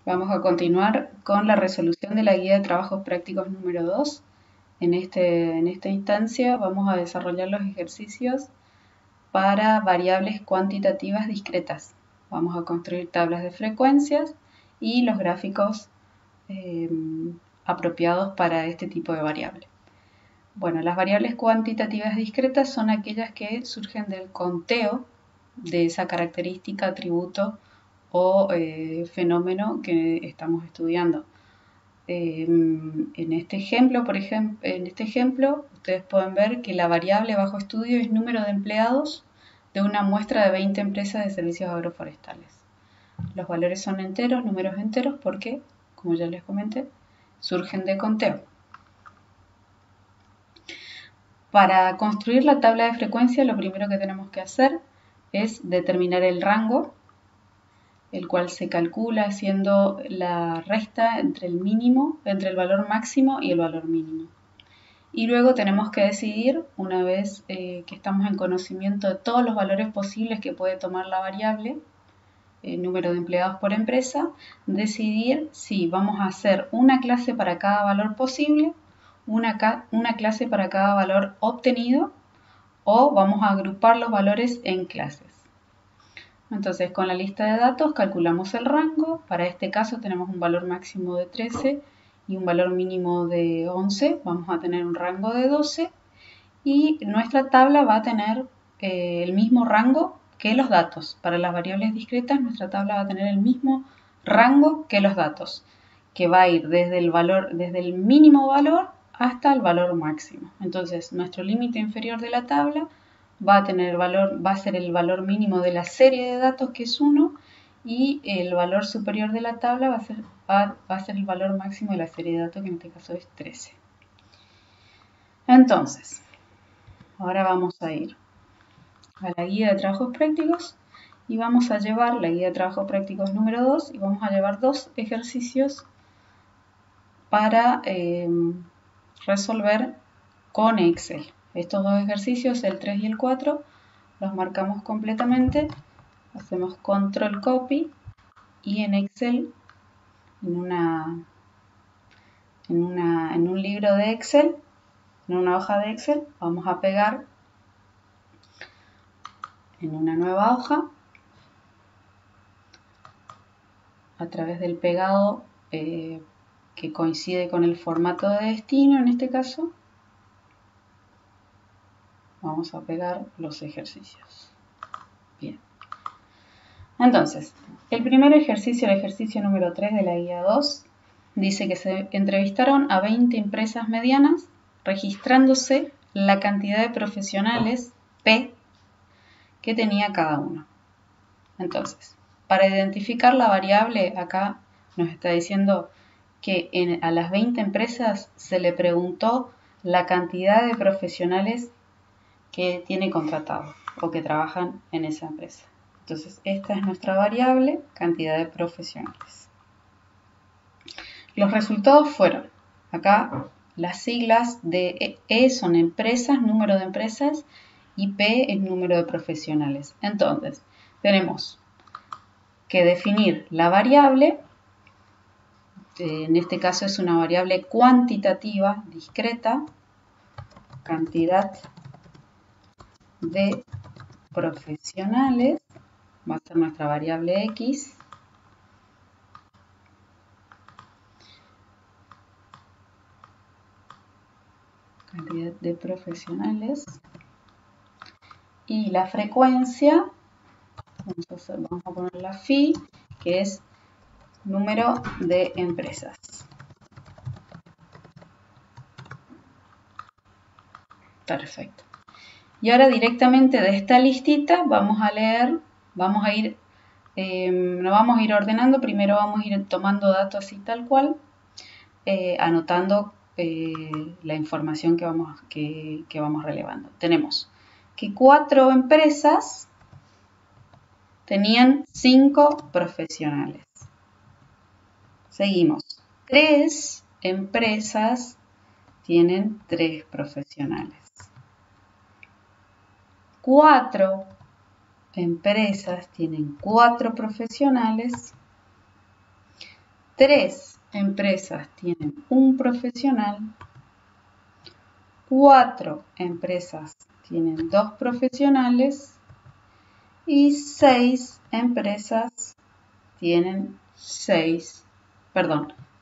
Vamos a continuar con la resolución de la guía de trabajos prácticos número 2. En esta instancia vamos a desarrollar los ejercicios para variables cuantitativas discretas. Vamos a construir tablas de frecuencias y los gráficos apropiados para este tipo de variable. Bueno, las variables cuantitativas discretas son aquellas que surgen del conteo de esa característica, atributo o fenómeno que estamos estudiando. En este ejemplo, ustedes pueden ver que la variable bajo estudio es número de empleados de una muestra de 20 empresas de servicios agroforestales. Los valores son enteros, números enteros, porque, como ya les comenté, surgen de conteo. Para construir la tabla de frecuencia, lo primero que tenemos que hacer es determinar el rango, el cual se calcula haciendo la resta entre el valor máximo y el valor mínimo. Y luego tenemos que decidir, una vez que estamos en conocimiento de todos los valores posibles que puede tomar la variable, el número de empleados por empresa, decidir si vamos a hacer una clase para cada valor posible, una clase para cada valor obtenido, o vamos a agrupar los valores en clases. Entonces, con la lista de datos calculamos el rango. Para este caso tenemos un valor máximo de 13 y un valor mínimo de 11. Vamos a tener un rango de 12 y nuestra tabla va a tener el mismo rango que los datos. Para las variables discretas, nuestra tabla va a tener el mismo rango que los datos, que va a ir desde el mínimo valor hasta el valor máximo. Entonces, nuestro límite inferior de la tabla va a ser el valor mínimo de la serie de datos, que es 1, y el valor superior de la tabla va a ser el valor máximo de la serie de datos, que en este caso es 13. Entonces, ahora vamos a ir a la guía de trabajos prácticos y vamos a llevar la guía de trabajos prácticos número 2 y vamos a llevar dos ejercicios para resolver con Excel. Estos dos ejercicios, el 3 y el 4, los marcamos completamente, hacemos control copy y en Excel, en un libro de Excel, en una hoja de Excel, vamos a pegar en una nueva hoja a través del pegado que coincide con el formato de destino. En este caso vamos a pegar los ejercicios. Bien. Entonces, el primer ejercicio, el ejercicio número 3 de la guía 2, dice que se entrevistaron a 20 empresas medianas, registrándose la cantidad de profesionales P que tenía cada uno. Entonces, para identificar la variable, acá nos está diciendo que a las 20 empresas se le preguntó la cantidad de profesionales que tiene contratado o que trabajan en esa empresa. Entonces, esta es nuestra variable, cantidad de profesionales. Los resultados fueron, acá las siglas de E son empresas, número de empresas, y P es número de profesionales. Entonces, tenemos que definir la variable, en este caso es una variable cuantitativa, discreta, cantidad de profesionales, va a ser nuestra variable X, cantidad de profesionales, y la frecuencia, vamos a poner la phi, que es número de empresas. Perfecto. Y ahora directamente de esta listita vamos a leer, no vamos a ir ordenando, primero vamos a ir tomando datos así tal cual, anotando la información que vamos relevando. Tenemos que 4 empresas tenían 5 profesionales. Seguimos. 3 empresas tienen 3 profesionales. 4 empresas tienen 4 profesionales 3 empresas tienen un profesional, 4 empresas tienen 2 profesionales y 6 empresas tienen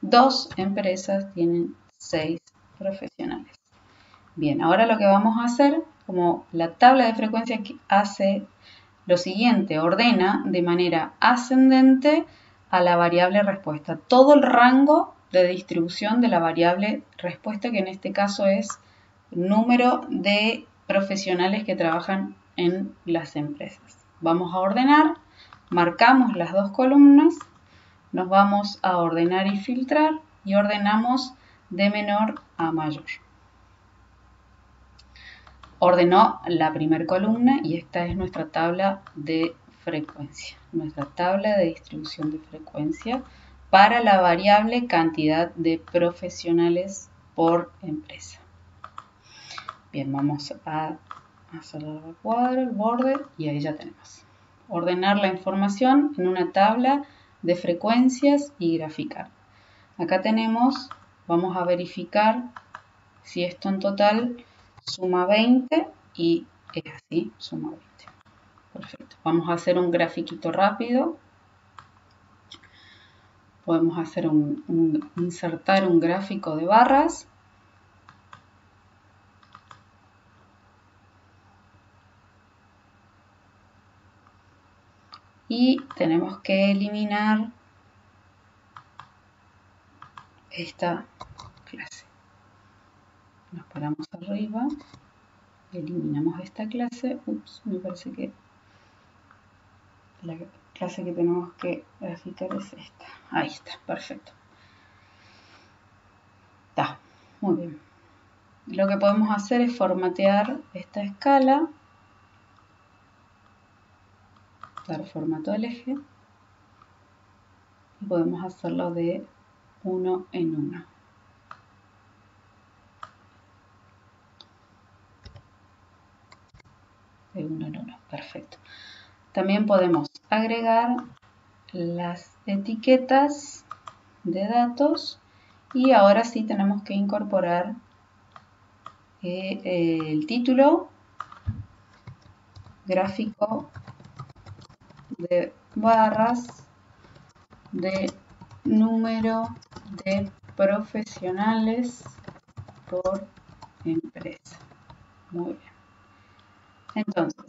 2 empresas tienen 6 profesionales. Bien, ahora lo que vamos a hacer, como la tabla de frecuencia hace lo siguiente, ordena de manera ascendente a la variable respuesta. Todo el rango de distribución de la variable respuesta, que en este caso es el número de profesionales que trabajan en las empresas. Vamos a ordenar, marcamos las dos columnas, nos vamos a ordenar y filtrar y ordenamos de menor a mayor. Ordenó la primera columna y esta es nuestra tabla de frecuencia, nuestra tabla de distribución de frecuencia para la variable cantidad de profesionales por empresa. Bien, vamos a hacer el recuadro, el border y ahí ya tenemos. Ordenar la información en una tabla de frecuencias y graficar. Acá tenemos, vamos a verificar si esto en total suma 20 y es así, suma 20. Perfecto. Vamos a hacer un grafiquito rápido. Podemos hacer insertar un gráfico de barras. Y tenemos que eliminar esta clase. Nos paramos arriba, eliminamos esta clase. Ups, me parece que la clase que tenemos que graficar es esta. Ahí está, perfecto. Está, muy bien. Lo que podemos hacer es formatear esta escala, dar formato al eje y podemos hacerlo de 1 en 1. De 1 en 1, perfecto. También podemos agregar las etiquetas de datos y ahora sí tenemos que incorporar el título, gráfico de barras de número de profesionales por empresa. Muy bien. Entonces,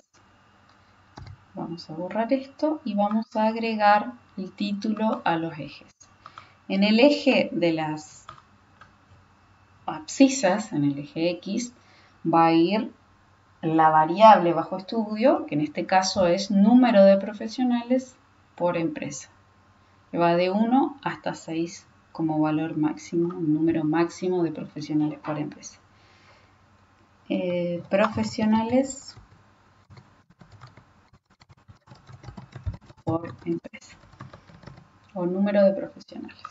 vamos a borrar esto y vamos a agregar el título a los ejes. En el eje de las abscisas, en el eje X, va a ir la variable bajo estudio, que en este caso es número de profesionales por empresa, que va de 1 hasta 6 como valor máximo, un número máximo de profesionales por empresa. Profesionales por empresa o número de profesionales.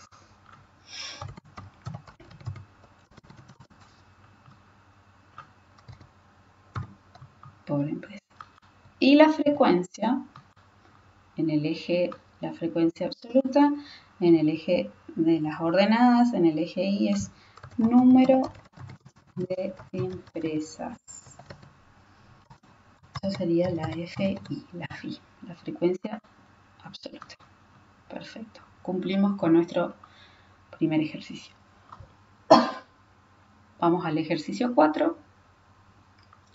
Por empresa. Y la frecuencia, en el eje, la frecuencia absoluta, en el eje de las ordenadas, en el eje Y es número de empresas. Eso sería la FI, la FI, la frecuencia absoluta. Perfecto. Cumplimos con nuestro primer ejercicio. Vamos al ejercicio 4,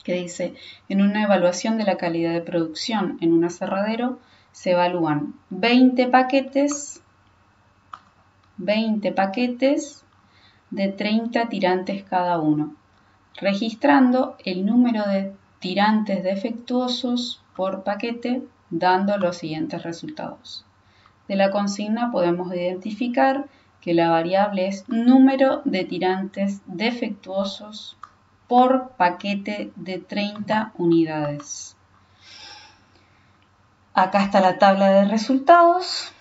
que dice, en una evaluación de la calidad de producción en un aserradero, se evalúan 20 paquetes de 30 tirantes cada uno, registrando el número de tirantes defectuosos por paquete, dando los siguientes resultados. De la consigna podemos identificar que la variable es número de tirantes defectuosos por paquete de 30 unidades. Acá está la tabla de resultados,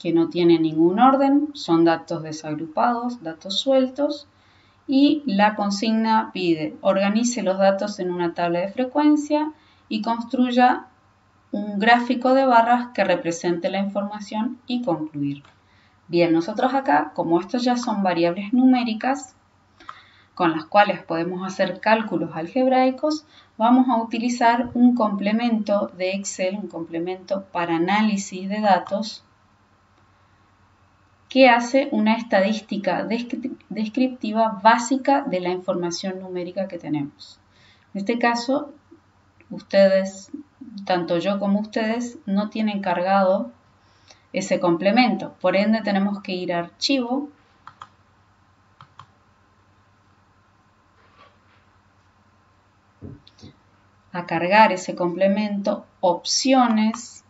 que no tiene ningún orden, son datos desagrupados, datos sueltos, y la consigna pide organice los datos en una tabla de frecuencia y construya un gráfico de barras que represente la información y concluir. Bien, nosotros acá, como estos ya son variables numéricas, con las cuales podemos hacer cálculos algebraicos, vamos a utilizar un complemento de Excel, un complemento para análisis de datos, que hace una estadística descriptiva básica de la información numérica que tenemos. En este caso, ustedes, tanto yo como ustedes, no tienen cargado ese complemento. Por ende, tenemos que ir a Archivo, a cargar ese complemento, Opciones,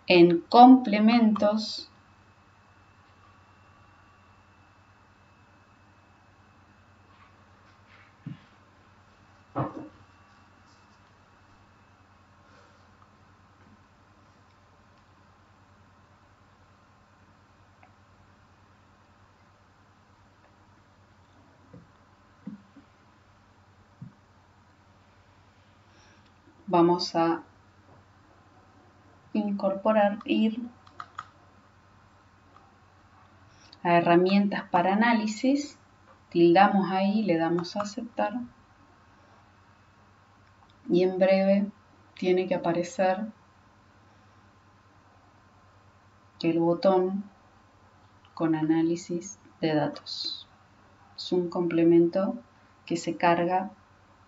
en Complementos, vamos a ir a herramientas para análisis, tildamos ahí, le damos a aceptar y en breve tiene que aparecer el botón con análisis de datos. Es un complemento que se carga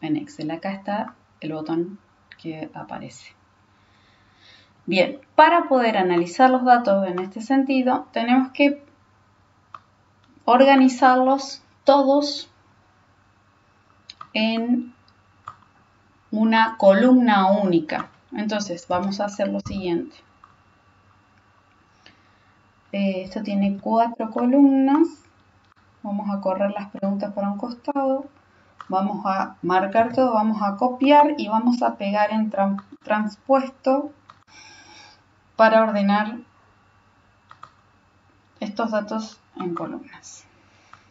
en Excel. Acá está el botón que aparece. Bien, para poder analizar los datos en este sentido, tenemos que organizarlos todos en una columna única. Entonces, vamos a hacer lo siguiente. Esto tiene 4 columnas. Vamos a correr las preguntas para un costado. Vamos a marcar todo, vamos a copiar y vamos a pegar en transpuesto para ordenar estos datos en columnas.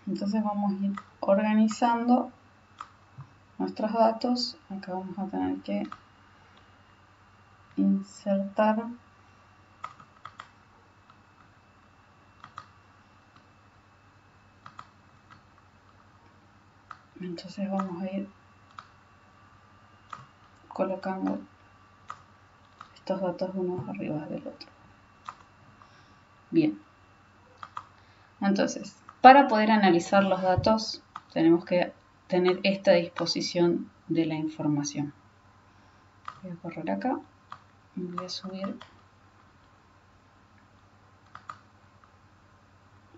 Entonces vamos a ir organizando nuestros datos. Acá vamos a tener que insertar entonces vamos a ir colocando estos datos unos arriba del otro. Bien, entonces para poder analizar los datos tenemos que tener esta disposición de la información. Voy a correr acá y voy a subir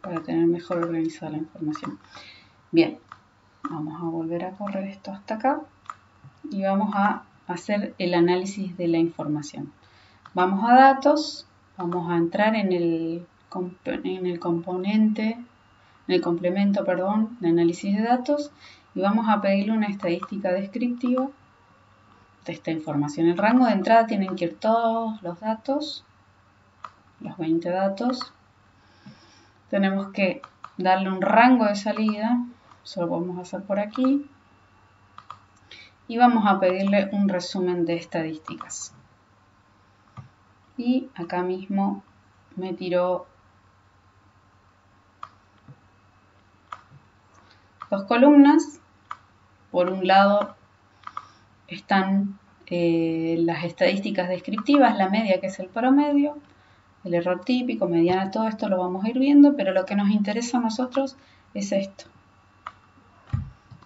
para tener mejor organizada la información. Bien, vamos a volver a correr esto hasta acá y vamos a hacer el análisis de la información. Vamos a datos, vamos a entrar en el complemento de análisis de datos y vamos a pedirle una estadística descriptiva de esta información. El rango de entrada tienen que ir todos los datos, los 20 datos. Tenemos que darle un rango de salida, eso lo vamos a hacer por aquí. Y vamos a pedirle un resumen de estadísticas. Y acá mismo me tiró 2 columnas. Por un lado están las estadísticas descriptivas, la media que es el promedio, el error típico, mediana, todo esto lo vamos a ir viendo, pero lo que nos interesa a nosotros es esto.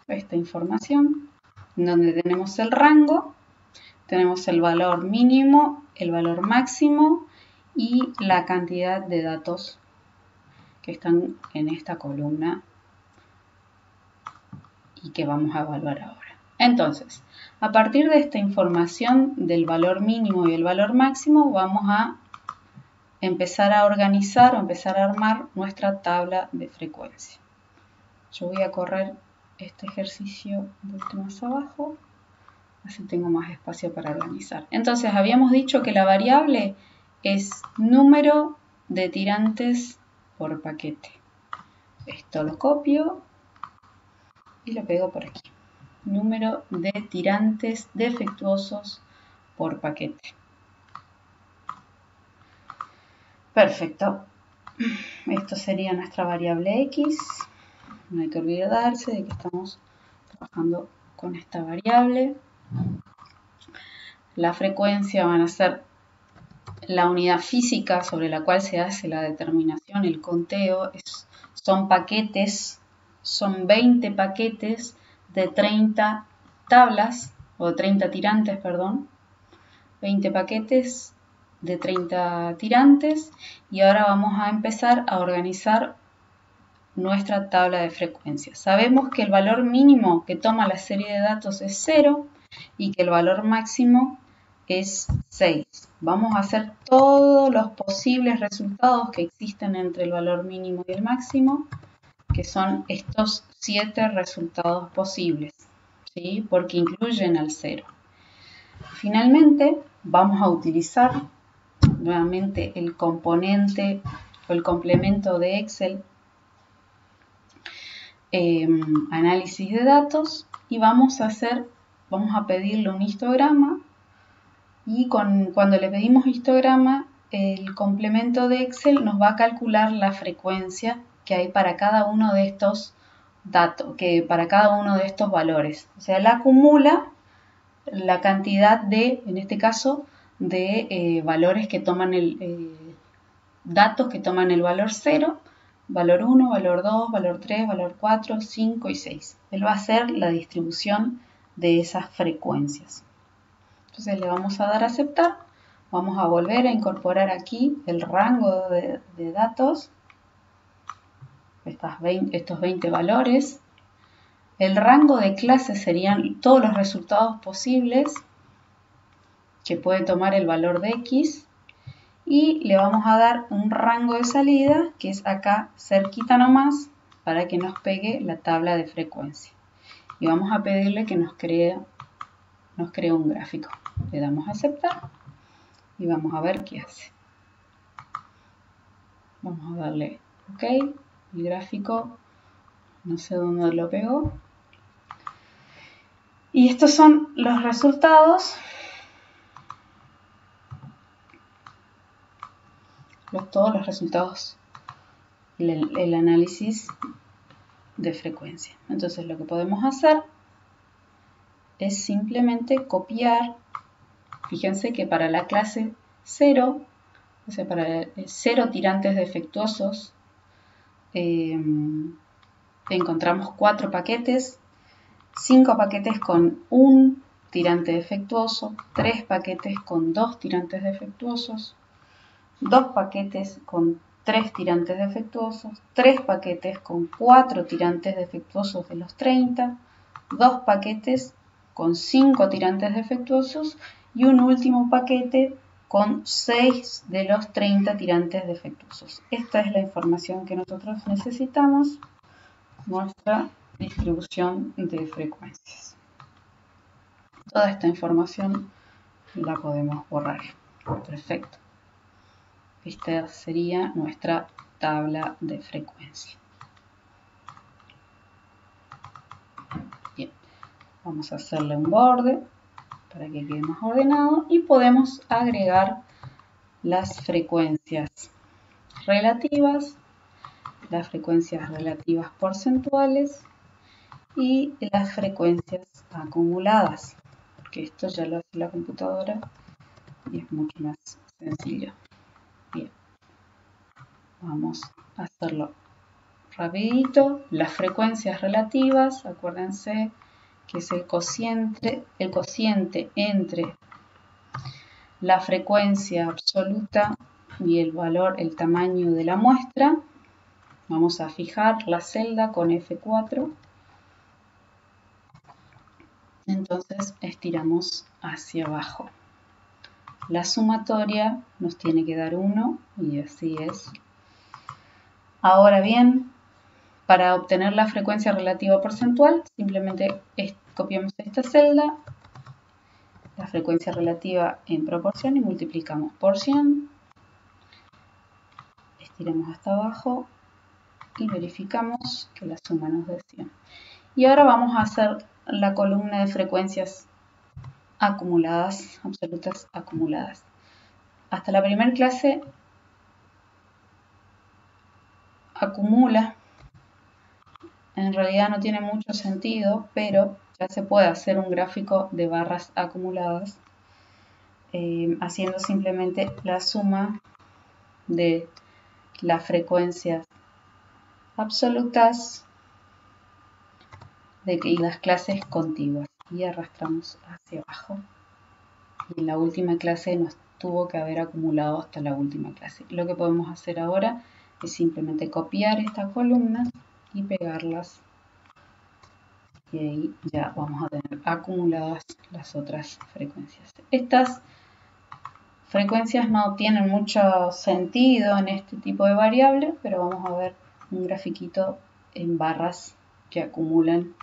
Esta información, donde tenemos el rango, tenemos el valor mínimo, el valor máximo y la cantidad de datos que están en esta columna y que vamos a evaluar ahora. Entonces, a partir de esta información del valor mínimo y el valor máximo, vamos a empezar a organizar o empezar a armar nuestra tabla de frecuencia. Yo voy a correr este ejercicio un poquito más abajo, así tengo más espacio para organizar. Entonces, habíamos dicho que la variable es número de tirantes por paquete. Esto lo copio y lo pego por aquí. Número de tirantes defectuosos por paquete. Perfecto. Esto sería nuestra variable x. No hay que olvidarse de que estamos trabajando con esta variable. La frecuencia van a ser la unidad física sobre la cual se hace la determinación, el conteo. Son paquetes, son 20 paquetes de 30 tablas, o 30 tirantes, perdón. 20 paquetes de 30 tirantes. Y ahora vamos a empezar a organizar nuestra tabla de frecuencias. Sabemos que el valor mínimo que toma la serie de datos es 0 y que el valor máximo es 6. Vamos a hacer todos los posibles resultados que existen entre el valor mínimo y el máximo, que son estos 7 resultados posibles, ¿sí? Porque incluyen al 0. Finalmente, vamos a utilizar nuevamente el componente o el complemento de Excel, análisis de datos, y vamos a pedirle un histograma. Y cuando le pedimos histograma, el complemento de Excel nos va a calcular la frecuencia que hay para cada uno de estos datos, para cada uno de estos valores. O sea, la acumula la cantidad de, en este caso, de valores que toman datos que toman el valor 0, valor 1, valor 2, valor 3, valor 4, 5 y 6. Él va a hacer la distribución de esas frecuencias. Entonces le vamos a dar a aceptar. Vamos a volver a incorporar aquí el rango de datos, estos 20 valores. El rango de clase serían todos los resultados posibles que puede tomar el valor de X. Y le vamos a dar un rango de salida, que es acá cerquita nomás, para que nos pegue la tabla de frecuencia. Y vamos a pedirle que nos cree un gráfico. Le damos a aceptar y vamos a ver qué hace. Vamos a darle OK. El gráfico, no sé dónde lo pegó. Y estos son los resultados. Todos los resultados, el análisis de frecuencia. Entonces lo que podemos hacer es simplemente copiar. Fíjense que para la clase 0, o sea, para 0 tirantes defectuosos, encontramos 4 paquetes, 5 paquetes con un tirante defectuoso, 3 paquetes con 2 tirantes defectuosos, 2 paquetes con 3 tirantes defectuosos, 3 paquetes con 4 tirantes defectuosos de los 30, 2 paquetes con 5 tirantes defectuosos y un último paquete con 6 de los 30 tirantes defectuosos. Esta es la información que nosotros necesitamos, nuestra distribución de frecuencias. Toda esta información la podemos borrar. Perfecto. Esta sería nuestra tabla de frecuencia. Bien, vamos a hacerle un borde para que quede más ordenado y podemos agregar las frecuencias relativas, las frecuencias relativas porcentuales y las frecuencias acumuladas, porque esto ya lo hace la computadora y es mucho más sencillo. Bien, vamos a hacerlo rapidito. Las frecuencias relativas, acuérdense que es el cociente entre la frecuencia absoluta y el tamaño de la muestra. Vamos a fijar la celda con F4. Entonces estiramos hacia abajo. La sumatoria nos tiene que dar 1 y así es. Ahora bien, para obtener la frecuencia relativa porcentual, simplemente copiamos esta celda, la frecuencia relativa en proporción y multiplicamos por 100. Estiramos hasta abajo y verificamos que la suma nos dé 100. Y ahora vamos a hacer la columna de frecuencias acumuladas, absolutas acumuladas. Hasta la primera clase acumula. En realidad no tiene mucho sentido, pero ya se puede hacer un gráfico de barras acumuladas haciendo simplemente la suma de las frecuencias absolutas y las clases contiguas. Y arrastramos hacia abajo. Y en la última clase nos tuvo que haber acumulado hasta la última clase. Lo que podemos hacer ahora es simplemente copiar estas columnas y pegarlas. Y ahí ya vamos a tener acumuladas las otras frecuencias. Estas frecuencias no tienen mucho sentido en este tipo de variable, pero vamos a ver un grafiquito en barras que acumulan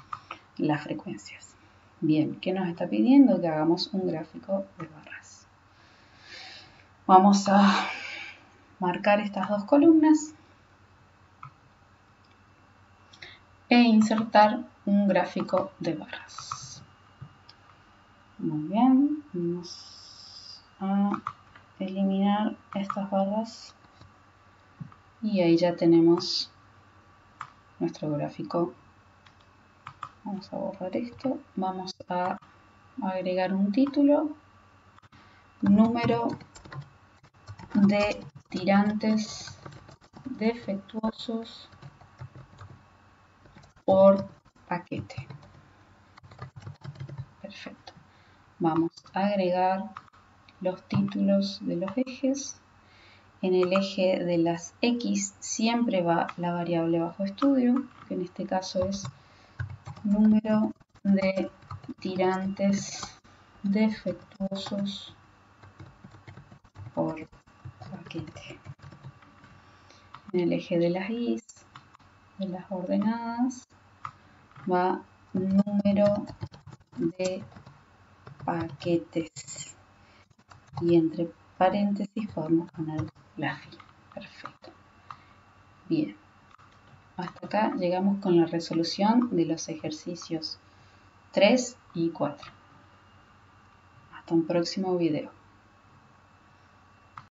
las frecuencias. Bien, ¿qué nos está pidiendo? Que hagamos un gráfico de barras. Vamos a marcar estas dos columnas e insertar un gráfico de barras. Muy bien, vamos a eliminar estas barras y ahí ya tenemos nuestro gráfico. Vamos a borrar esto, vamos a agregar un título, número de tirantes defectuosos por paquete. Perfecto. Vamos a agregar los títulos de los ejes. En el eje de las X siempre va la variable bajo estudio, que en este caso es número de tirantes defectuosos por paquete. En el eje de las Y, de las ordenadas, va número de paquetes. Y entre paréntesis podemos poner la FI. Perfecto. Bien. Hasta acá llegamos con la resolución de los ejercicios 3 y 4. Hasta un próximo video.